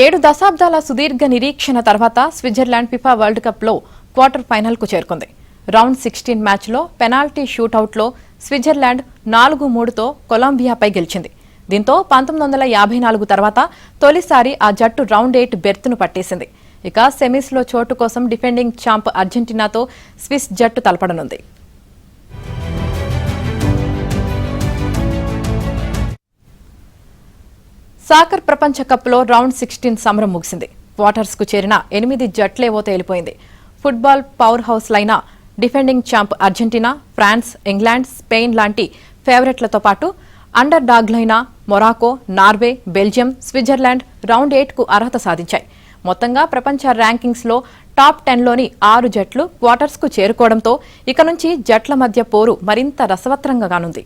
7 దశాబ్దాల సుదీర్ఘ నిరీక్షణ తర్వాత స్విట్జర్లాండ్ ఫిఫా వరల్డ్ కప్ లో క్వార్టర్ ఫైనల్ కు చేరుకుంది. రౌండ్ 16 మ్యాచ్ లో పెనాల్టీ షూటౌట్ లో స్విట్జర్లాండ్ 4-3తో కొలంబియాపై గెలిచింది. దీంతో 1954 తర్వాత తొలిసారి ఆ జట్టు రౌండ్ 8 బెర్త్ను పట్టేసింది. ఇక సెమీస్ లో చోటు కోసం డిఫెండింగ్ ఛాంప్ అర్జెంటీనాతో స్విస్ జట్టు తలపడనుంది. సాకర్ ప్రపంచ కప్లో రౌండ్ 16 సమరం ముగిసింది. క్వార్టర్స్ కు చేరిన 8 జట్లేవో తేలిపోయింది. ఫుట్బాల్ పవర్ హౌస్ లైన defending champ Argentina, France, England, Spain లాంటి ఫేవరెట్లతో పాటు అండర్ డాగ్లైన Morocco, Norway, Belgium, Switzerland round 8కు అర్హత సాధించాయి. మొత్తంగా ప్రపంచ ర్యాంకింగ్స్ లో టాప్ 10లోని 6 జట్లు క్వార్టర్స్ కు చేరుకోవడంతో ఇక నుంచి జట్ల మధ్య పోరు మరింత రసవత్రంగా కానుంది.